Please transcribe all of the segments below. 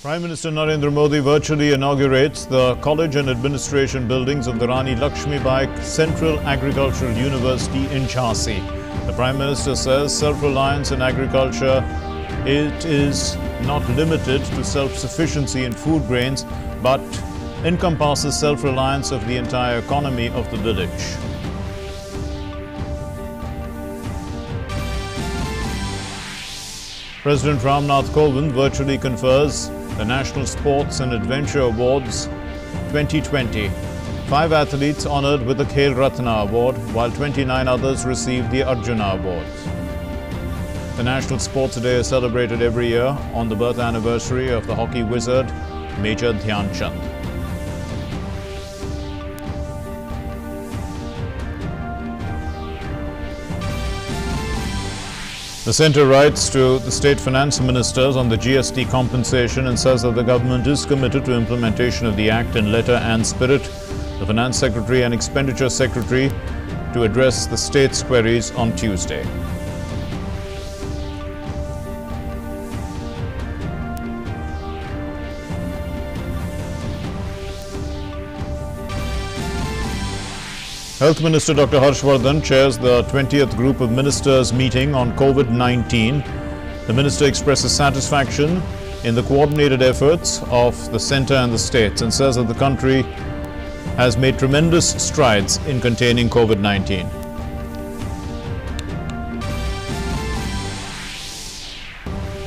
Prime Minister Narendra Modi virtually inaugurates the College and Administration buildings of the Rani Lakshmibai Central Agricultural University in Jhansi. The Prime Minister says self-reliance in agriculture, it is not limited to self-sufficiency in food grains, but encompasses self-reliance of the entire economy of the village. President Ramnath Kovind virtually confers the National Sports and Adventure Awards 2020. 5 athletes honored with the Khel Ratna Award, while 29 others received the Arjuna Awards. The National Sports Day is celebrated every year on the birth anniversary of the hockey wizard Major Dhyan Chand. The centre writes to the state finance ministers on the GST compensation and says that the government is committed to implementation of the Act in letter and spirit. The Finance Secretary and Expenditure Secretary to address the state's queries on Tuesday. Health Minister Dr. Harshvardhan chairs the 20th Group of Ministers meeting on COVID-19. The minister expresses satisfaction in the coordinated efforts of the centre and the states and says that the country has made tremendous strides in containing COVID-19.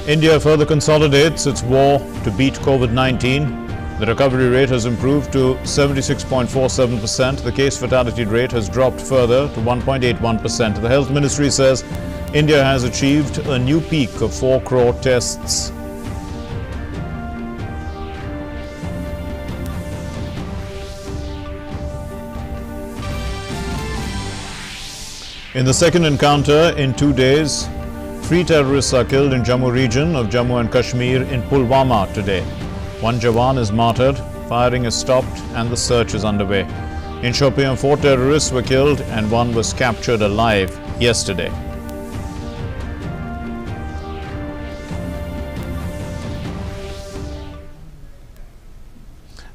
India further consolidates its war to beat COVID-19. The recovery rate has improved to 76.47%. The case fatality rate has dropped further to 1.81%. The Health Ministry says India has achieved a new peak of 4 crore tests. In the second encounter in 2 days, 3 terrorists are killed in Jammu region of Jammu and Kashmir in Pulwama today. 1 Jawan is martyred, firing is stopped and the search is underway. In Shopian, 4 terrorists were killed and 1 was captured alive yesterday.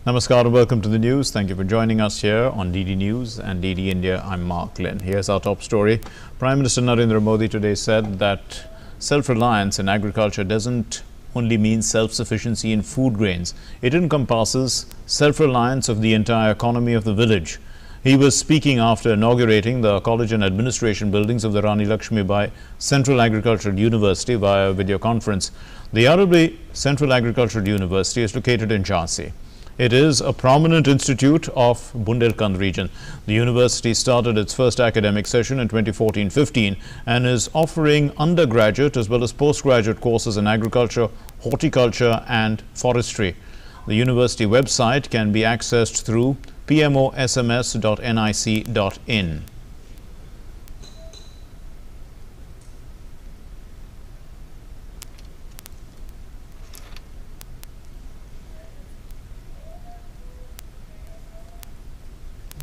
Namaskar and welcome to the news. Thank you for joining us here on DD News and DD India. I'm Mark Lynn. Here's our top story. Prime Minister Narendra Modi today said that self-reliance in agriculture doesn't only means self-sufficiency in food grains. It encompasses self-reliance of the entire economy of the village. He was speaking after inaugurating the College and Administration buildings of the Rani Lakshmibai Central Agricultural University via video conference. The Arabi Central Agricultural University is located in Jhansi. It is a prominent institute of Bundelkhand region. The university started its first academic session in 2014-15 and is offering undergraduate as well as postgraduate courses in agriculture, horticulture and forestry. The university website can be accessed through pmosms.nic.in.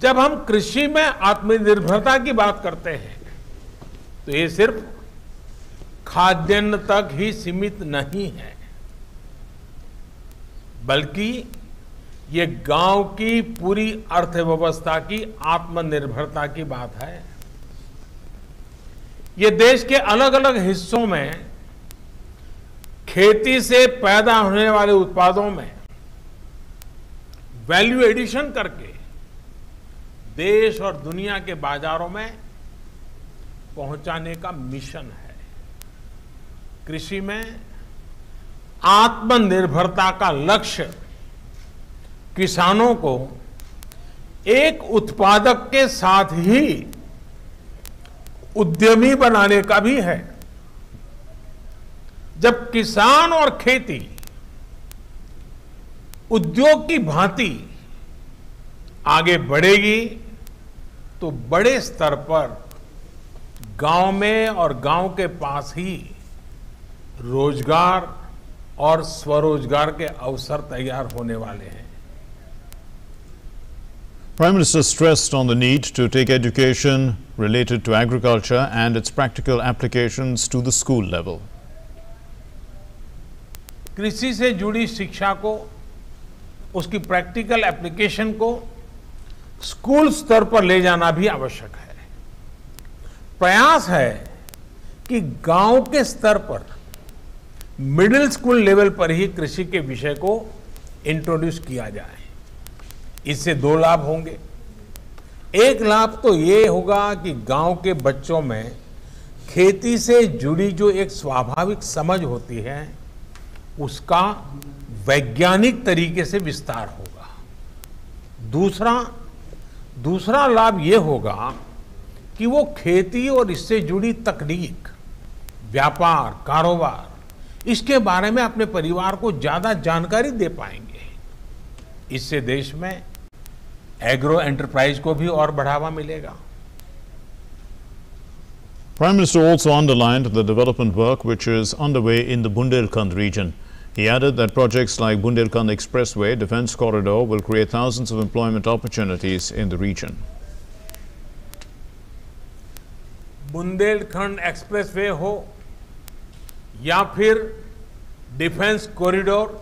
जब हम कृषि में आत्मनिर्भरता की बात करते हैं तो ये सिर्फ खाद्यान्न तक ही सीमित नहीं है, बल्कि ये गांव की पूरी अर्थव्यवस्था की आत्मनिर्भरता की बात है। ये देश के अलग अलग हिस्सों में खेती से पैदा होने वाले उत्पादों में वैल्यू एडिशन करके देश और दुनिया के बाजारों में पहुंचाने का मिशन है। कृषि में आत्मनिर्भरता का लक्ष्य किसानों को एक उत्पादक के साथ ही उद्यमी बनाने का भी है। जब किसान और खेती उद्योग की भांति आगे बढ़ेगी तो बड़े स्तर पर गांव में और गांव के पास ही रोजगार और स्वरोजगार के अवसर तैयार होने वाले हैं। Prime Minister stressed on the need to take education related to agriculture and its practical applications to the school level. कृषि से जुड़ी शिक्षा को, उसकी प्रैक्टिकल एप्लीकेशन को स्कूल स्तर पर ले जाना भी आवश्यक है। प्रयास है कि गांव के स्तर पर मिडिल स्कूल लेवल पर ही कृषि के विषय को इंट्रोड्यूस किया जाए। इससे दो लाभ होंगे। एक लाभ तो ये होगा कि गांव के बच्चों में खेती से जुड़ी जो एक स्वाभाविक समझ होती है, उसका वैज्ञानिक तरीके से विस्तार होगा। दूसरा लाभ ये होगा कि वो खेती और इससे जुड़ी तकनीक, व्यापार, कारोबार, इसके बारे में अपने परिवार को ज्यादा जानकारी दे पाएंगे। इससे देश में एग्रो एंटरप्राइज को भी और बढ़ावा मिलेगा। Prime Minister also underlined the development work which is underway in the Bundelkhand region. He added that projects like Bundelkhand Expressway Defence Corridor will create thousands of employment opportunities in the region. Bundelkhand expressway हो या फिर defence corridor,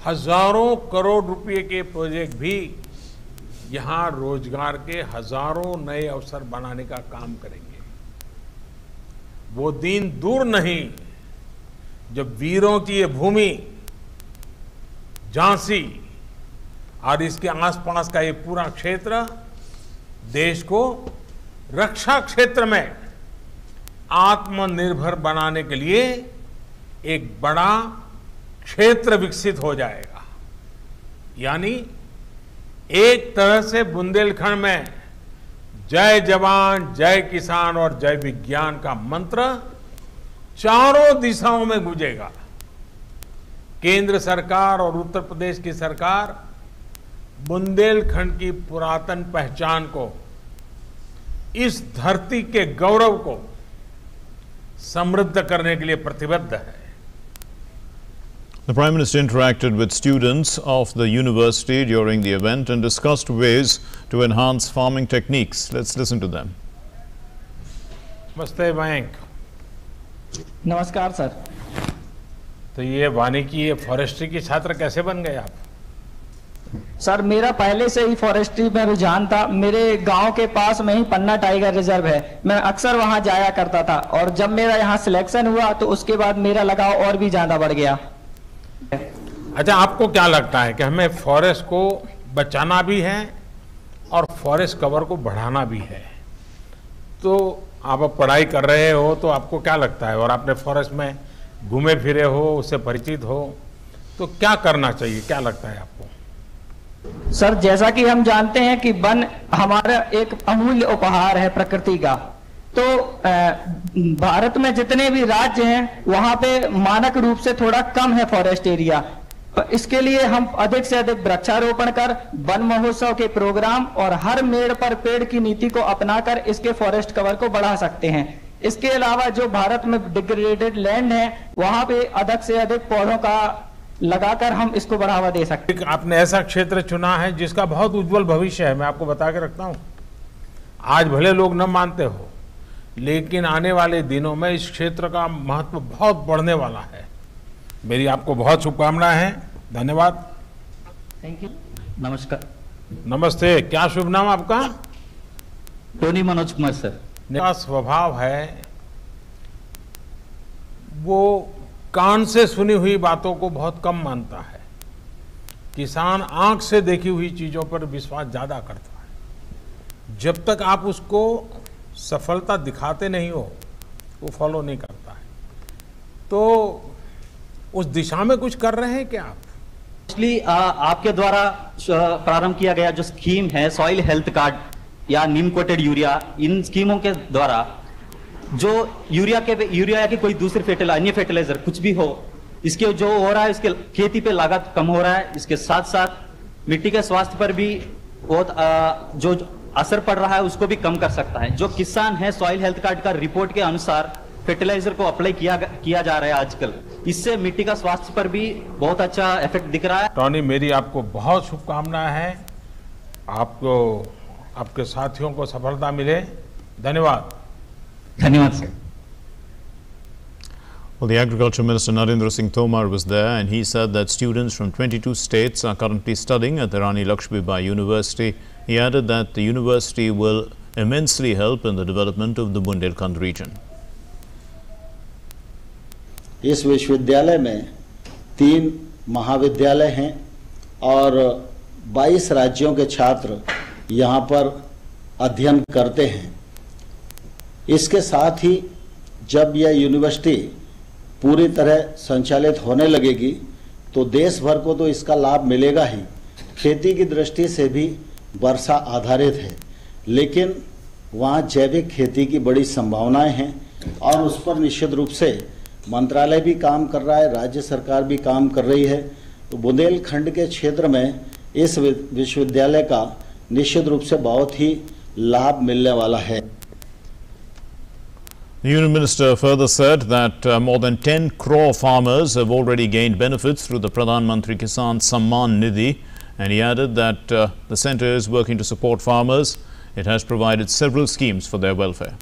हजारों करोड़ रुपए के project भी यहां रोजगार के हजारों नए अवसर बनाने का काम करेंगे। वो दिन दूर नहीं जब वीरों की ये भूमि झांसी और इसके आसपास का ये पूरा क्षेत्र देश को रक्षा क्षेत्र में आत्मनिर्भर बनाने के लिए एक बड़ा क्षेत्र विकसित हो जाएगा। यानी एक तरह से बुंदेलखंड में जय जवान, जय किसान और जय विज्ञान का मंत्र चारों दिशाओं में गूंजेगा। केंद्र सरकार और उत्तर प्रदेश की सरकार बुंदेलखंड की पुरातन पहचान को, इस धरती के गौरव को समृद्ध करने के लिए प्रतिबद्ध है। The Prime Minister interacted with students of the university during the event and discussed ways to enhance farming techniques. Let's listen to them. नमस्ते मयंक। नमस्कार सर। तो ये वानिकी, ये फॉरेस्ट्री की छात्र कैसे बन गए आप? सर मेरा पहले से ही फॉरेस्ट्री में रुझान था। मेरे गांव के पास में ही पन्ना टाइगर रिजर्व है, मैं अक्सर वहां जाया करता था और जब मेरा यहां सिलेक्शन हुआ तो उसके बाद मेरा लगाव और भी ज्यादा बढ़ गया। अच्छा, आपको क्या लगता है कि हमें फॉरेस्ट को बचाना भी है और फॉरेस्ट कवर को बढ़ाना भी है? तो आप अब पढ़ाई कर रहे हो तो आपको क्या लगता है, और आपने फॉरेस्ट में घूमे फिरे हो, उससे परिचित हो, तो क्या करना चाहिए, क्या लगता है आपको? सर जैसा कि हम जानते हैं कि वन हमारा एक अमूल्य उपहार है प्रकृति का। तो भारत में जितने भी राज्य हैं वहां पे मानक रूप से थोड़ा कम है फॉरेस्ट एरिया। इसके लिए हम अधिक से अधिक वृक्षारोपण कर, वन महोत्सव के प्रोग्राम और हर मेड़ पर पेड़ की नीति को अपनाकर इसके फॉरेस्ट कवर को बढ़ा सकते हैं। इसके अलावा जो भारत में डिग्रेडेड लैंड है वहां पे अधिक से अधिक पौधों का लगाकर हम इसको बढ़ावा दे सकते हैं। आपने ऐसा क्षेत्र चुना है जिसका बहुत उज्जवल भविष्य है। मैं आपको बता के रखता हूं, आज भले लोग न मानते हो, लेकिन आने वाले दिनों में इस क्षेत्र का महत्व बहुत बढ़ने वाला है। मेरी आपको बहुत शुभकामनाएं हैं। धन्यवाद। Thank you. नमस्कार। नमस्ते। क्या शुभ नाम आपका? Tony Manoj Kumar sir. मेरा स्वभाव है वो कान से सुनी हुई बातों को बहुत कम मानता है। किसान आंख से देखी हुई चीजों पर विश्वास ज्यादा करता है। जब तक आप उसको सफलता दिखाते नहीं हो वो फॉलो नहीं करता है। तो उस दिशा में कुछ कर रहे हैं क्या आप? एक्चुअली आपके द्वारा प्रारंभ किया गया जो स्कीम है सॉइल हेल्थ कार्ड या नीम कोटेड यूरिया, इन स्कीमों के द्वारा जो यूरिया की कोई दूसरी फर्टिलाइजर, अन्य फर्टिलाइजर कुछ भी हो, इसके जो हो रहा है इसके खेती पे लागत कम हो रहा है। इसके साथ साथ मिट्टी के स्वास्थ्य पर भी बहुत जो असर पड़ रहा है उसको भी कम कर सकता है। जो किसान है सॉइल हेल्थ कार्ड का रिपोर्ट के अनुसार फर्टिलाइजर को अप्लाई किया जा रहा है आजकल, इससे मिट्टी का स्वास्थ्य पर भी बहुत अच्छा इफेक्ट दिख रहा है। टॉनी, मेरी आपको बहुत शुभकामनाएं हैं। आपको, आपके साथियों को सफलता मिले। धन्यवाद। धन्यवाद sir. Well, the Agriculture Minister Narendra Singh Tomar was there, and he said that students from 22 states are currently studying at the Rani Lakshmibai University. He added that the university will immensely help in the development of the Bundelkhand region. इस विश्वविद्यालय में 3 महाविद्यालय हैं और 22 राज्यों के छात्र यहाँ पर अध्ययन करते हैं। इसके साथ ही जब यह यूनिवर्सिटी पूरी तरह संचालित होने लगेगी तो देश भर को तो इसका लाभ मिलेगा ही। खेती की दृष्टि से भी वर्षा आधारित है, लेकिन वहाँ जैविक खेती की बड़ी संभावनाएं हैं और उस पर निश्चित रूप से मंत्रालय भी काम कर रहा है, राज्य सरकार भी काम कर रही है। तो बुंदेलखंड के क्षेत्र में इस विश्वविद्यालय का निश्चित रूप से बहुत ही लाभ मिलने वाला है। The Union Minister further said that more than 10 crore farmers have already gained benefits through the Pradhan Mantri Kisan Samman Nidhi, and he added that the centre is working to support farmers. It has provided several schemes for their welfare.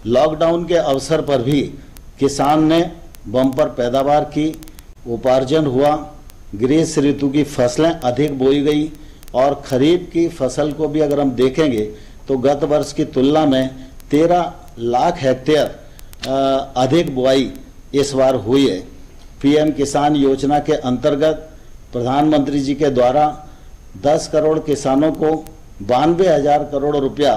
Lockdown के अवसर पर भी किसान ने bumper पैदावार की, उपार्जन हुआ, ग्रीष्म ऋतु की फसलें अधिक बोई गई और खरीफ की फसल को भी अगर हम देखेंगे तो गत वर्ष की तुलना में 13 लाख हेक्टेयर अधिक बुआई इस बार हुई है। पीएम किसान योजना के अंतर्गत प्रधानमंत्री जी के द्वारा 10 करोड़ किसानों को 92,000 करोड़ रुपया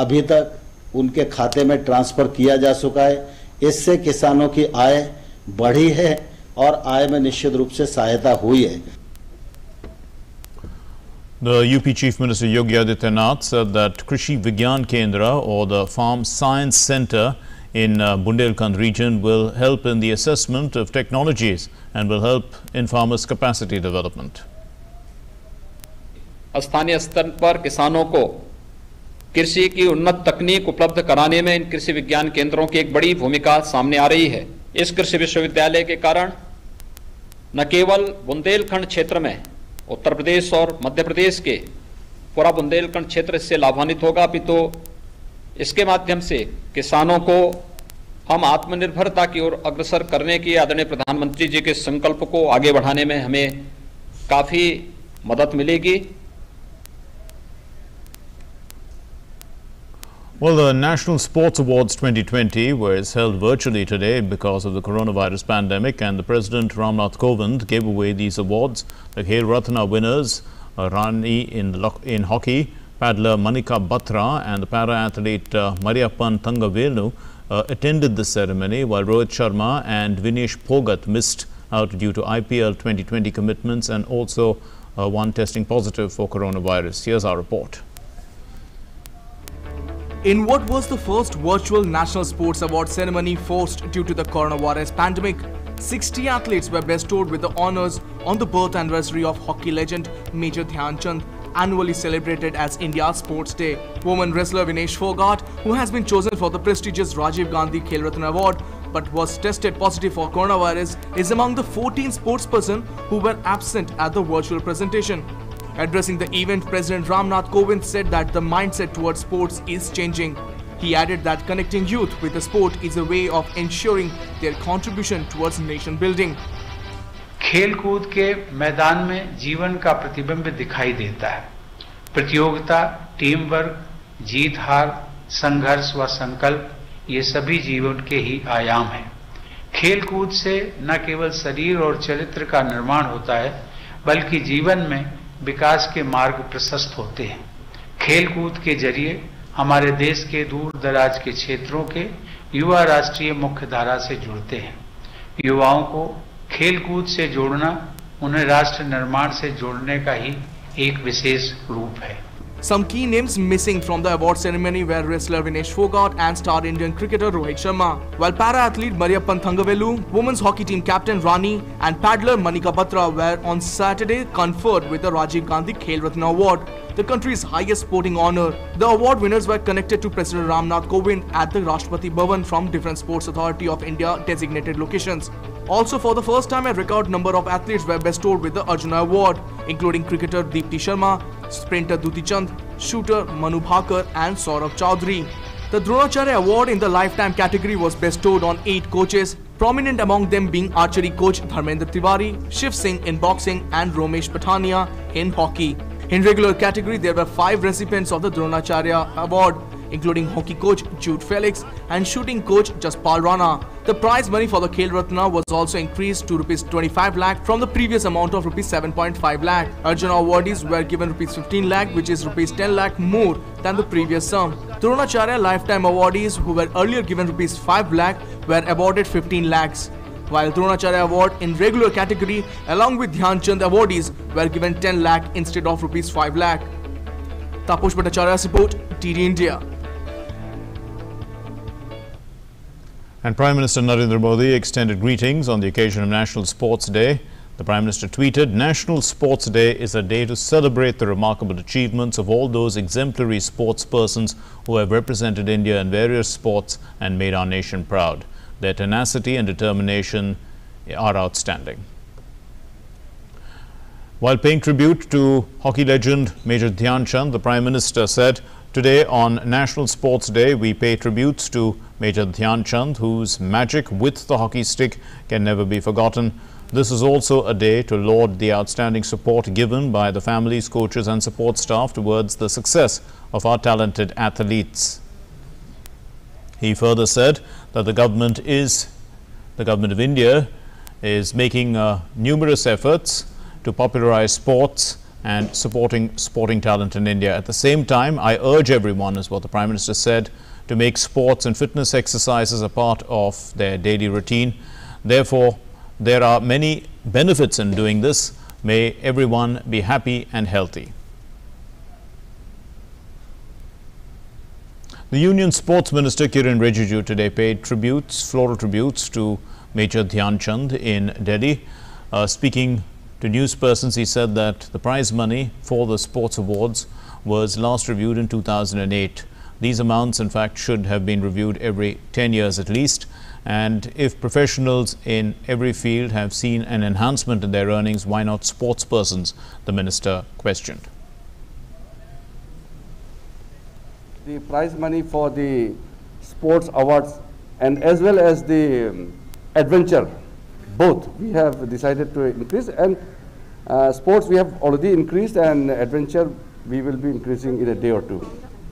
अभी तक उनके खाते में ट्रांसफर किया जा चुका है। इससे किसानों की आय बढ़ी है और आय में निश्चित रूप से सहायता हुई है। The UP Chief Minister Yogi Adityanath said that Krishi Vigyan Kendra, or the Farm Science Centre in Bundelkhand region, will help in the assessment of technologies and will help in farmers' capacity development. स्थानीय स्तर पर किसानों को कृषि की उन्नत तकनीक उपलब्ध कराने में इन कृषि विज्ञान केंद्रों की एक बड़ी भूमिका सामने आ रही है। इस कृषि विश्वविद्यालय के कारण न केवल बुंदेलखंड क्षेत्र में उत्तर प्रदेश और मध्य प्रदेश के पूरा बुंदेलखंड क्षेत्र इससे लाभान्वित होगा, अपितु इसके माध्यम से किसानों को हम आत्मनिर्भरता की ओर अग्रसर करने की आदरणीय प्रधानमंत्री जी के संकल्प को आगे बढ़ाने में हमें काफी मदद मिलेगी। Well, the National Sports Awards 2020 was held virtually today because of the coronavirus pandemic, and the President Ramnath Kovind gave away these awards. The Khel Ratna winners, Rani in hockey, paddler Manika Batra and the para-athlete Mariyappan Thangavelu attended the ceremony, while Rohit Sharma and Vinesh Phogat missed out due to IPL 2020 commitments and also one testing positive for coronavirus. Here's our report. In what was the first virtual National Sports Award ceremony forced due to the coronavirus pandemic, 60 athletes were bestowed with the honours on the birth anniversary of hockey legend Major Dhyan Chand, annually celebrated as India's Sports Day. Women wrestler Vinesh Phogat, who has been chosen for the prestigious Rajiv Gandhi Khel Ratna Award but was tested positive for coronavirus, is among the 14 sportspersons who were absent at the virtual presentation. Addressing the event, President Ramnath Kovind said that the mindset towards sports is changing. He added that connecting youth with the sport is a way of ensuring their contribution towards nation building. खेल कूद के मैदान में जीवन का प्रतिबिंब दिखाई देता है। प्रतियोगिता, टीम वर्क, जीत हार, संघर्ष व संकल्प, ये सभी जीवन के ही आयाम हैं। खेल कूद से न केवल शरीर और चरित्र का निर्माण होता है, बल्कि जीवन में विकास के मार्ग प्रशस्त होते हैं। खेल कूद के जरिए हमारे देश के दूर दराज के क्षेत्रों के युवा राष्ट्रीय मुख्य धारा से जुड़ते हैं। युवाओं को खेल कूद से जोड़ना उन्हें राष्ट्र निर्माण से जोड़ने का ही एक विशेष रूप है। Some key names missing from the award ceremony were wrestler Vinesh Phogat and star Indian cricketer Rohit Sharma, while para-athlete Mariyappan Thangavelu, women's hockey team captain Rani and paddler Manika Batra were on Saturday conferred with the Rajiv Gandhi Khel Ratna Award, the country's highest sporting honour. The award winners were connected to President Ramnath Kovind at the Rashtrapati Bhavan from different Sports Authority of India designated locations. Also, for the first time, a record number of athletes were bestowed with the Arjuna Award, including cricketer Deepti Sharma, sprinter Duti Chand, shooter Manu Bhakar and Saurabh Chaudhary. The Dronacharya Award in the lifetime category was bestowed on 8 coaches, prominent among them being archery coach Dharmendra Tiwari, Shiv Singh in boxing and Romesh Pathania in hockey. In regular category, there were 5 recipients of the Dronacharya Award, including hockey coach Jude Felix and shooting coach Jaspal Rana. The prize money for the Khel Ratna was also increased to Rs 25 lakh from the previous amount of Rs 7.5 lakh. Arjuna awardees were given Rs 15 lakh, which is Rs 10 lakh more than the previous sum. Dronacharya lifetime awardees who were earlier given Rs 5 lakh were awarded 15 lakhs. While Dronacharya Award in regular category along with Dhyan Chand awardees were given 10 lakh instead of Rs 5 lakh. Taposh Bhattacharya's report, DD India. And Prime Minister Narendra Modi extended greetings on the occasion of National Sports Day. The Prime Minister tweeted, "National Sports Day is a day to celebrate the remarkable achievements of all those exemplary sportspersons who have represented India in various sports and made our nation proud. Their tenacity and determination are outstanding." While paying tribute to hockey legend Major Dhyan Chand, the Prime Minister said, "Today on National Sports Day, we pay tributes to Major Dhyan Chand, whose magic with the hockey stick can never be forgotten. This is also a day to laud the outstanding support given by the families, coaches and support staff towards the success of our talented athletes." He further said that the government of India is making numerous efforts to popularize sports and supporting sporting talent in India. At the same time, I urge everyone, is what the Prime Minister said, to make sports and fitness exercises a part of their daily routine. Therefore, there are many benefits in doing this. May everyone be happy and healthy. The Union Sports Minister Kiren Rijiju today paid floral tributes to Major Dhyan Chand in Delhi. Speaking to newspersons, he said that the prize money for the sports awards was last reviewed in 2008. These amounts, in fact, should have been reviewed every 10 years at least. And if professionals in every field have seen an enhancement in their earnings, why not sports persons? The minister questioned. The prize money for the sports awards and as well as the adventure, both we have decided to increase, and sports we have already increased, and adventure we will be increasing in a day or two.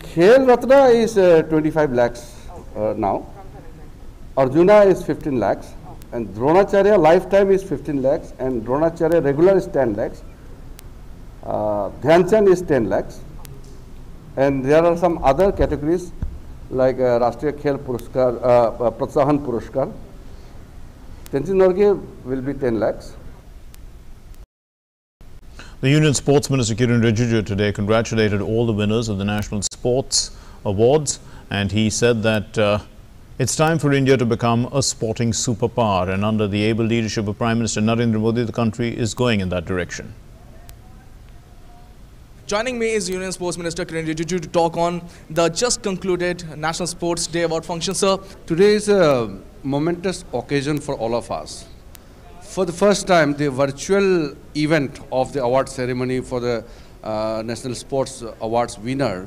Khel Ratna is 25 lakhs now. Arjuna is 15 lakhs, and Dronacharya lifetime is 15 lakhs, and Dronacharya regular is 10 lakhs. Dhyan Chand is 10 lakhs, and there are some other categories like Rashtriya Khel Puruskar, Protsahan Puruskar. Tenzin Norgay will be 10 lakhs. The Union Sports Minister Kiren Rijiju today congratulated all the winners of the National Sports Awards, and he said that it's time for India to become a sporting superpower, and under the able leadership of Prime Minister Narendra Modi, the country is going in that direction. Joining me is Union Sports Minister Kiren Rijiju to talk on the just concluded National Sports Day Award function, sir. Today is a momentous occasion for all of us. For the first time, the virtual event of the award ceremony for the National Sports Awards winner,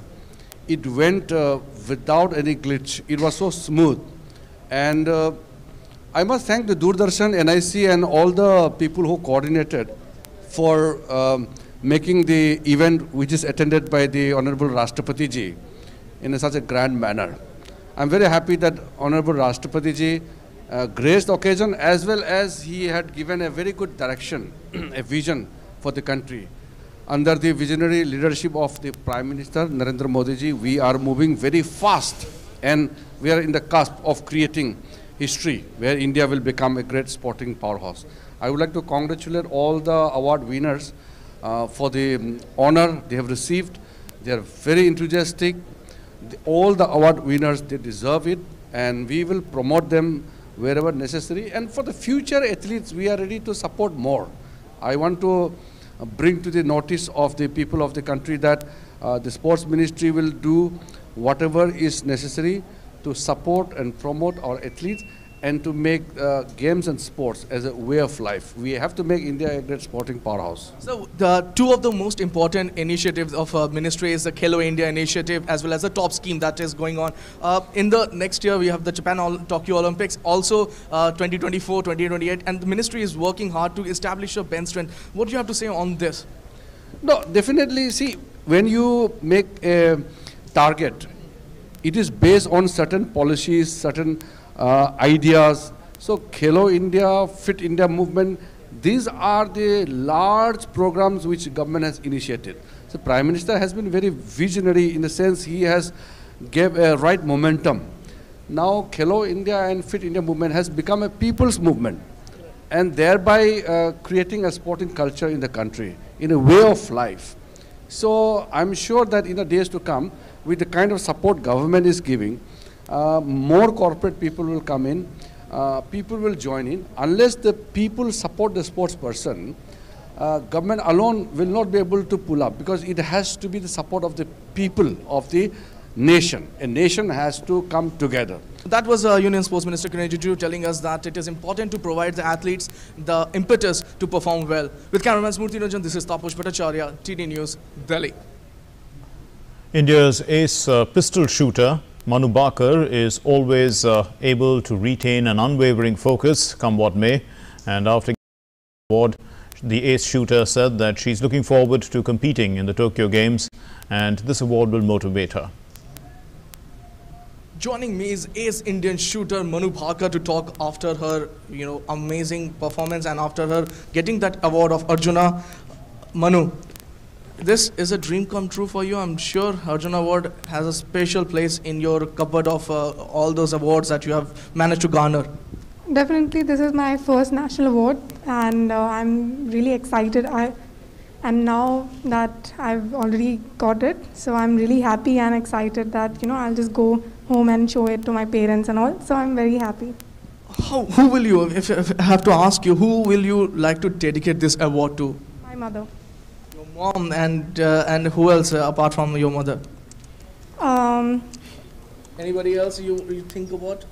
it went without any glitch. It was so smooth. And I must thank the Doordarshan, NIC and all the people who coordinated for making the event, which is attended by the Honorable Rashtrapati Ji in such a grand manner. I'm very happy that Honorable Rashtrapati Ji graced the occasion, as well as he had given a very good direction, a vision for the country. Under the visionary leadership of the Prime Minister Narendra Modi Ji, we are moving very fast, and we are in the cusp of creating history where India will become a great sporting powerhouse. I would like to congratulate all the award winners for the honor they have received. They are very enthusiastic. All the award winners, they deserve it, and we will promote them wherever necessary. And for the future athletes, we are ready to support more. I want to bring to the notice of the people of the country that the Sports Ministry will do whatever is necessary to support and promote our athletes, and to make games and sports as a way of life. We have to make India a great sporting powerhouse. So the two of the most important initiatives of ministry is the Khelo India initiative as well as the top scheme that is going on. In the next year we have the Tokyo Olympics, also 2024, 2028, and the ministry is working hard to establish a bench strength. What do you have to say on this? No, definitely. See, when you make a target, it is based on certain policies, certain ideas. So Khelo India, Fit India movement, these are the large programs which government has initiated. So Prime Minister has been very visionary in the sense he has gave a right momentum. Now Khelo India and Fit India movement has become a people's movement, and thereby creating a sporting culture in the country, in a way of life. So I'm sure that in the days to come, with the kind of support government is giving, more corporate people will come in, people will join in. Unless the people support the sports person, government alone will not be able to pull up, because it has to be the support of the people of the nation. A nation has to come together. That was Union Sports Minister Kiren Rijiju telling us that it is important to provide the athletes the impetus to perform well. With cameraman Smurti Ranjan, this is Taposh Bhattacharya, TD News, Delhi. India's ace pistol shooter Manu Bhaker is always able to retain an unwavering focus, come what may. And after getting the award, the ace shooter said that she's looking forward to competing in the Tokyo Games, and this award will motivate her. Joining me is ace Indian shooter Manu Bhaker to talk after her, amazing performance and after her getting that award of Arjuna. Manu, this is a dream come true for you. I'm sure Arjuna Award has a special place in your cupboard of all those awards that you have managed to garner. Definitely, this is my first national award, and I'm really excited. And now that I've already got it, so I'm really happy and excited that I'll just go home and show it to my parents and all. So I'm very happy. Who will you, if I have to ask you, who will you like to dedicate this award to? My mother. Your mom, and who else apart from your mother? Anybody else you think about?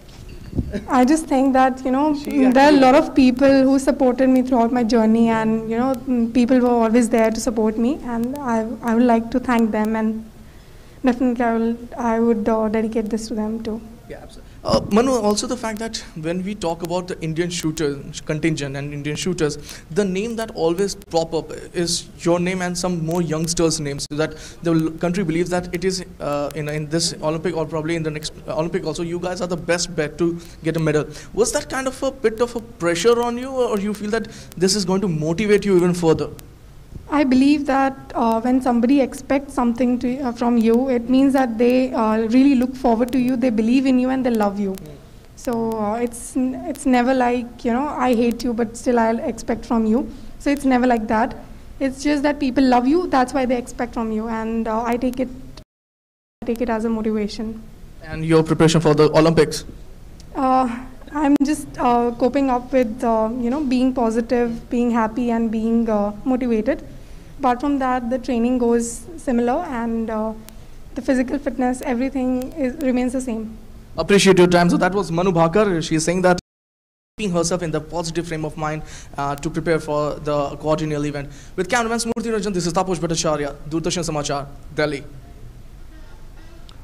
I just think that there are a lot of people who supported me throughout my journey, and people were always there to support me, and I would like to thank them, and definitely I would dedicate this to them too. Yeah, absolutely. Manu, also the fact that when we talk about the Indian shooter contingent and Indian shooters, the name that always pop up is your name and some more youngsters' names, so that the country believes that it is in this Olympic or probably in the next Olympic also, you guys are the best bet to get a medal. Was that kind of a bit of a pressure on you, or you feel that this is going to motivate you even further? I believe that when somebody expects something from you, it means that they really look forward to you, they believe in you, and they love you. So it's never like, I hate you, but still I'll expect from you. So it's never like that. It's just that people love you, that's why they expect from you, and I take it as a motivation. And your preparation for the Olympics? I'm just coping up with, being positive, being happy, and being motivated. Apart from that, the training goes similar, and the physical fitness, everything remains the same. Appreciate your time. So that was Manu Bhaker. She is saying that keeping herself in the positive frame of mind to prepare for the quadrennial event. With cameraman Smurti Ranjan, this is Taposh Bhattacharya, Doordarshan Samachar, Delhi.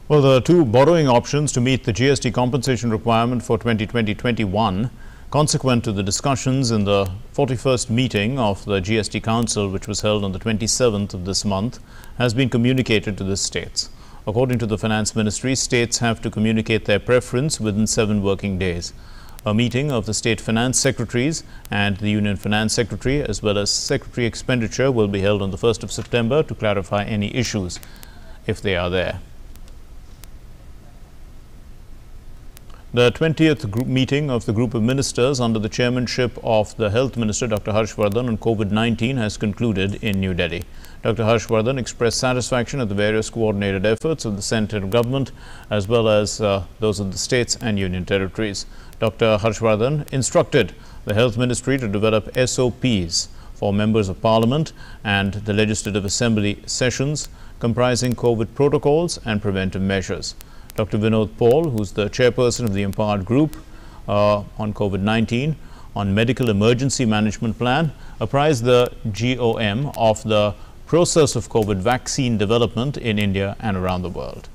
Well, the two borrowing options to meet the GST compensation requirement for 2020-21, consequent to the discussions in the 41st meeting of the GST Council, which was held on the 27th of this month, has been communicated to the states. According to the Finance Ministry, states have to communicate their preference within 7 working days. A meeting of the State Finance Secretaries and the Union Finance Secretary, as well as Secretary Expenditure, will be held on the 1st of September to clarify any issues, if they are there. The 20th meeting of the group of ministers under the chairmanship of the Health Minister Dr. Harsh Vardhan on COVID-19 has concluded in New Delhi. Dr. Harsh Vardhan expressed satisfaction at the various coordinated efforts of the central government as well as those of the states and union territories. Dr. Harsh Vardhan instructed the Health Ministry to develop SOPs for members of Parliament and the Legislative Assembly sessions comprising COVID protocols and preventive measures. Dr. Vinod Paul, who's the chairperson of the Empowered Group, on COVID-19 on Medical Emergency Management Plan, apprised the GOM of the process of COVID vaccine development in India and around the world.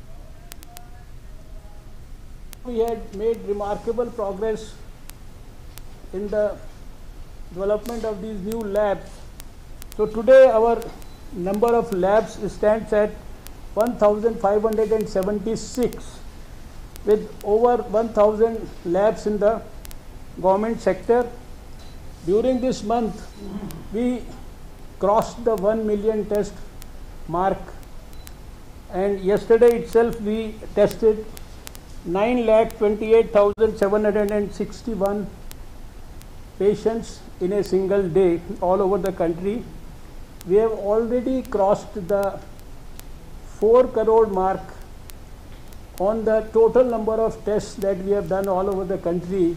We had made remarkable progress in the development of these new labs. So today our number of labs stands at 1,576 with over 1,000 labs in the government sector. During this month we crossed the 1 million test mark, and yesterday itself we tested 9,28,761 patients in a single day all over the country. We have already crossed the 4 crore mark on the total number of tests that we have done all over the country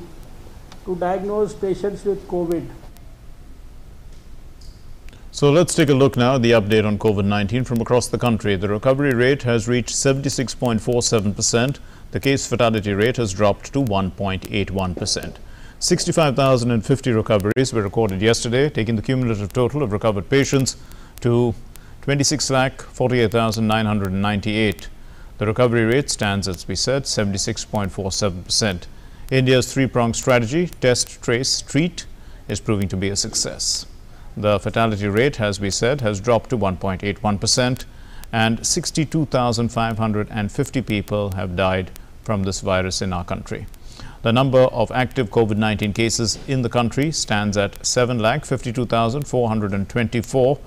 to diagnose patients with COVID. So let's take a look now at the update on COVID-19 from across the country. The recovery rate has reached 76.47%. The case fatality rate has dropped to 1.81%. 65,050 recoveries were recorded yesterday, taking the cumulative total of recovered patients to 26,48,998. The recovery rate stands, as we said, 76.47%. India's three-pronged strategy, test, trace, treat, is proving to be a success. The fatality rate, as we said, has dropped to 1.81%, and 62,550 people have died from this virus in our country. The number of active COVID-19 cases in the country stands at 7,52,424,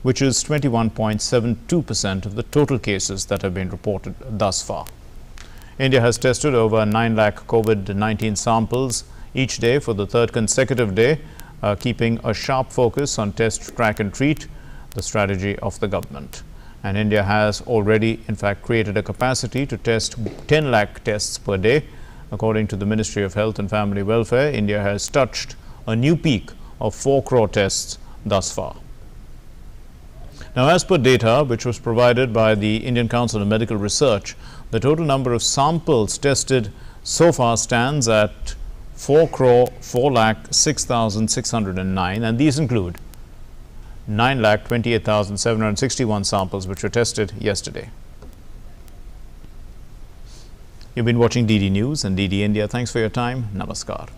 which is 21.72% of the total cases that have been reported thus far. India has tested over 9 lakh COVID-19 samples each day for the third consecutive day, keeping a sharp focus on test, track and treat, the strategy of the government. And India has already, in fact, created a capacity to test 10 lakh tests per day. According to the Ministry of Health and Family Welfare, India has touched a new peak of 4 crore tests thus far. Now, as per data which was provided by the Indian Council of Medical Research, the total number of samples tested so far stands at 4,04,06,609, and these include 9,28,761 samples which were tested yesterday. You've been watching DD News and DD India. Thanks for your time. Namaskar.